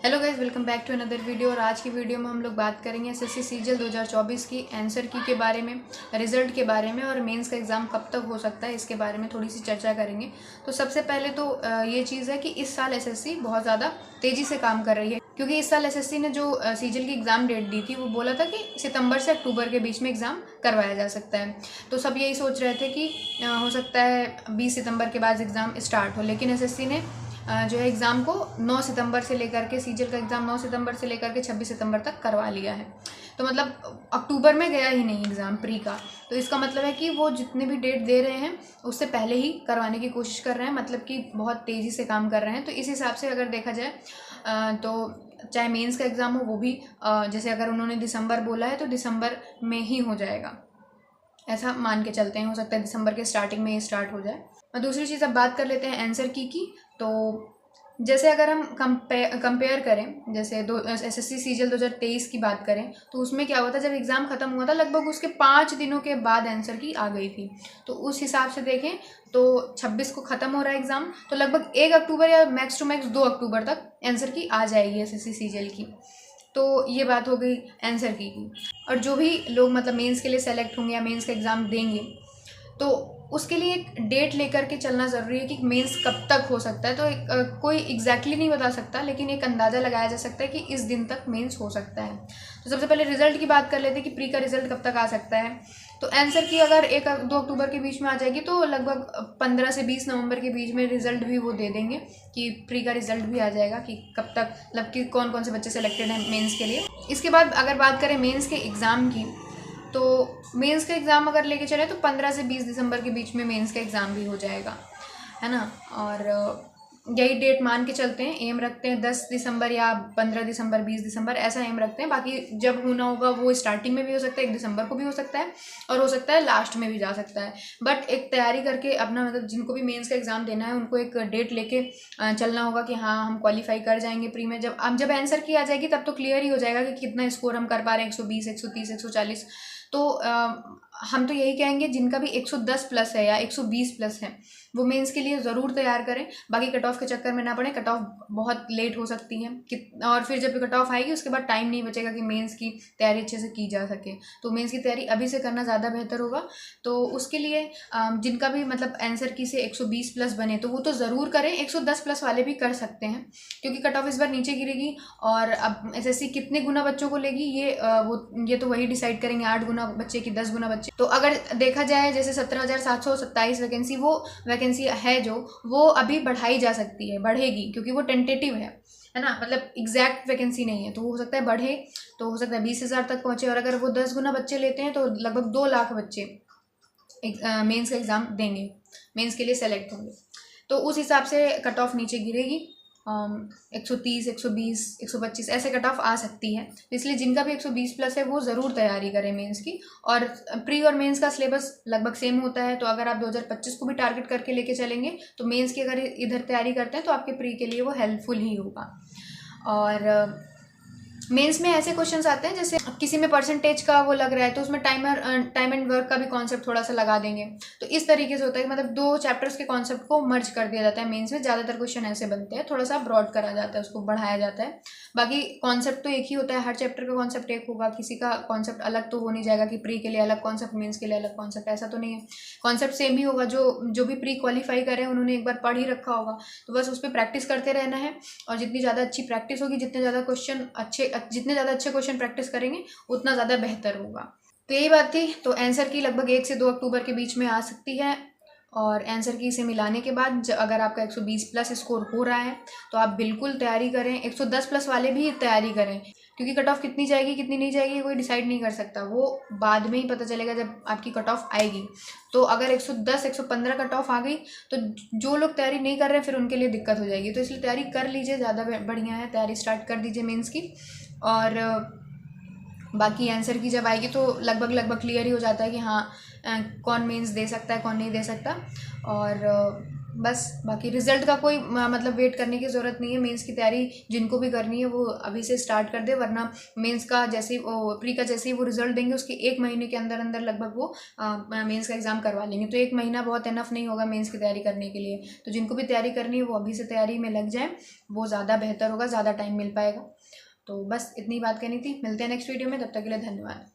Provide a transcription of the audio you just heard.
Hello guys, welcome back to another video. और आज की वीडियो में हम लोग बात करेंगे एसएससी सीजीएल 2024 की आंसर की के बारे में, रिजल्ट के बारे में और मेंस का एग्ज़ाम कब तक हो सकता है इसके बारे में थोड़ी सी चर्चा करेंगे। तो सबसे पहले तो ये चीज़ है कि इस साल एसएससी बहुत ज़्यादा तेज़ी से काम कर रही है, क्योंकि इस साल एसएससी ने जो सीजीएल की एग्ज़ाम डेट दी थी वो बोला था कि सितंबर से अक्टूबर के बीच में एग्ज़ाम करवाया जा सकता है। तो सब यही सोच रहे थे कि हो सकता है 20 सितंबर के बाद एग्ज़ाम स्टार्ट हो, लेकिन एसएससी ने जो है एग्ज़ाम को 9 सितंबर से लेकर के सीजीएल का एग्ज़ाम 9 सितंबर से लेकर के 26 सितंबर तक करवा लिया है। तो मतलब अक्टूबर में गया ही नहीं एग्ज़ाम प्री का। तो इसका मतलब है कि वो जितने भी डेट दे रहे हैं उससे पहले ही करवाने की कोशिश कर रहे हैं, मतलब कि बहुत तेज़ी से काम कर रहे हैं। तो इस हिसाब से अगर देखा जाए तो चाहे मेंस का एग्ज़ाम हो वो भी जैसे अगर उन्होंने दिसंबर बोला है तो दिसंबर में ही हो जाएगा, ऐसा मान के चलते हैं। हो सकता है दिसंबर के स्टार्टिंग में ये स्टार्ट हो जाए। और दूसरी चीज़ अब बात कर लेते हैं आंसर की। तो जैसे अगर हम कंपेयर करें, जैसे एसएससी सीजीएल 2023 की बात करें तो उसमें क्या हुआ था, जब एग्ज़ाम ख़त्म हुआ था लगभग उसके 5 दिनों के बाद आंसर की आ गई थी। तो उस हिसाब से देखें तो 26 को ख़त्म हो रहा है एग्ज़ाम, तो लगभग 1 अक्टूबर या मैक्स टू मैक्स 2 अक्टूबर तक आंसर की आ जाएगी एसएससी सीजीएल की। तो ये बात हो गई आंसर की। और जो भी लोग मतलब मेंस के लिए सेलेक्ट होंगे या मेंस का एग्ज़ाम देंगे तो उसके लिए एक डेट लेकर के चलना ज़रूरी है कि मेंस कब तक हो सकता है। तो कोई एग्जैक्टली नहीं बता सकता, लेकिन एक अंदाज़ा लगाया जा सकता है कि इस दिन तक मेंस हो सकता है। तो सबसे पहले रिजल्ट की बात कर लेते हैं कि प्री का रिजल्ट कब तक आ सकता है। तो आंसर की अगर 1-2 अक्टूबर के बीच में आ जाएगी तो लगभग 15 से 20 नवंबर के बीच में रिजल्ट भी वो दे देंगे कि प्री का रिजल्ट भी आ जाएगा कि कब तक, मतलब कि कौन कौन से बच्चे सेलेक्टेड हैं मेंस के लिए। इसके बाद अगर बात करें मेंस के एग्ज़ाम की, तो मेंस का एग्ज़ाम अगर लेके चले तो 15 से 20 दिसंबर के बीच में मेंस का एग्ज़ाम भी हो जाएगा, है ना। और यही डेट मान के चलते हैं, एम रखते हैं 10 दिसंबर या 15 दिसंबर 20 दिसंबर, ऐसा एम रखते हैं। बाकी जब होना होगा वो स्टार्टिंग में भी हो सकता है, 1 दिसंबर को भी हो सकता है और हो सकता है लास्ट में भी जा सकता है। बट एक तैयारी करके अपना, मतलब जिनको भी मेंस का एग्ज़ाम देना है उनको एक डेट लेके चलना होगा कि हाँ हम क्वालिफाई कर जाएंगे प्री में। जब आंसर की आ जाएगी तब तो क्लियर ही हो जाएगा कि कितना स्कोर हम कर पा रहे हैं, 120, 130, 140। तो हम तो यही कहेंगे जिनका भी 110 प्लस है या 120 प्लस है वो मेंस के लिए ज़रूर तैयार करें। बाकी कट ऑफ के चक्कर में ना पड़े, कट ऑफ बहुत लेट हो सकती है और फिर जब कट ऑफ आएगी उसके बाद टाइम नहीं बचेगा कि मेंस की तैयारी अच्छे से की जा सके। तो मेंस की तैयारी अभी से करना ज़्यादा बेहतर होगा। तो उसके लिए जिनका भी मतलब आंसर की से 120 प्लस बने तो वो तो ज़रूर करें। 110 प्लस वाले भी कर सकते हैं क्योंकि कट ऑफ इस बार नीचे गिरेगी और अब एसएससी कितने गुना बच्चों को लेगी ये तो वही डिसाइड करेंगे, 8 गुना बच्चे की 10 गुना बच्चे। तो अगर देखा जाए जैसे 17,727 वैकेंसी, वो वैकेंसी है जो वो अभी बढ़ाई जा सकती है, बढ़ेगी क्योंकि वो टेंटेटिव है ना, मतलब एग्जैक्ट वैकेंसी नहीं है। तो हो सकता है बढ़े, तो हो सकता है 20,000 तक पहुंचे। और अगर वो 10 गुना बच्चे लेते हैं तो लगभग 2 लाख बच्चे मेंस का एग्ज़ाम देंगे, मेंस के लिए सेलेक्ट होंगे। तो उस हिसाब से कट ऑफ नीचे गिरेगी, 130, 120, 125 ऐसे कट ऑफ आ सकती है। तो इसलिए जिनका भी 120 प्लस है वो ज़रूर तैयारी करें मेंस की। और प्री और मेंस का सिलेबस लगभग सेम होता है, तो अगर आप 2025 को भी टारगेट करके लेके चलेंगे तो मेंस की अगर इधर तैयारी करते हैं तो आपके प्री के लिए वो हेल्पफुल ही होगा। और मेंस में ऐसे क्वेश्चंस आते हैं जैसे किसी में परसेंटेज का वो लग रहा है तो उसमें टाइम एंड वर्क का भी कॉन्सेप्ट थोड़ा सा लगा देंगे। तो इस तरीके से होता है कि मतलब 2 चैप्टर्स के कॉन्सेप्ट को मर्ज कर दिया जाता है मेंस में। ज़्यादातर क्वेश्चन ऐसे बनते हैं, थोड़ा सा ब्रॉड करा जाता है, उसको बढ़ाया जाता है। बाकी कॉन्सेप्ट तो एक ही होता है, हर चैप्टर का कॉन्सेप्ट एक होगा, किसी का कॉन्सेप्ट अलग तो हो नहीं जाएगा कि प्री के लिए अलग कॉन्सेप्ट, मेंस के लिए अलग कॉन्सेप्ट, ऐसा तो नहीं है। कॉन्सेप्ट सेम ही होगा, जो भी प्री क्वालिफाई करें उन्होंने एक बार पढ़ ही रखा होगा, तो बस उस पर प्रैक्टिस करते रहना है। और जितनी ज़्यादा अच्छी प्रैक्टिस होगी, जितने ज़्यादा अच्छे क्वेश्चन प्रैक्टिस करेंगे उतना ज़्यादा बेहतर होगा। तो यही बात थी। तो आंसर की लगभग 1 से 2 अक्टूबर के बीच में आ सकती है। और आंसर की से मिलाने के बाद अगर आपका 120 प्लस स्कोर हो रहा है तो आप बिल्कुल तैयारी करें। 110 प्लस वाले भी तैयारी करें, क्योंकि कट ऑफ कितनी जाएगी कितनी नहीं जाएगी कोई डिसाइड नहीं कर सकता, वो बाद में ही पता चलेगा जब आपकी कट ऑफ आएगी। तो अगर 110, 115 कट ऑफ आ गई तो जो लोग तैयारी नहीं कर रहे हैं फिर उनके लिए दिक्कत हो जाएगी। तो इसलिए तैयारी कर लीजिए, ज़्यादा बढ़िया है, तैयारी स्टार्ट कर दीजिए मेंस की। और बाकी आंसर की जब आएगी तो लगभग क्लियर ही हो जाता है कि हाँ कौन मेंस दे सकता है कौन नहीं दे सकता। और बस बाकी रिज़ल्ट का कोई मतलब वेट करने की ज़रूरत नहीं है। मेंस की तैयारी जिनको भी करनी है वो अभी से स्टार्ट कर दे, वरना मेंस का जैसे ही प्री का जैसे ही वो रिज़ल्ट देंगे उसके 1 महीने के अंदर अंदर लगभग वो मेंस का एग्ज़ाम करवा लेंगे। तो 1 महीना बहुत इनफ नहीं होगा मेंस की तैयारी करने के लिए। तो जिनको भी तैयारी करनी है वो अभी से तैयारी में लग जाए, वो ज़्यादा बेहतर होगा, ज़्यादा टाइम मिल पाएगा। तो बस इतनी बात कहनी थी। मिलते हैं नेक्स्ट वीडियो में, तब तक के लिए धन्यवाद।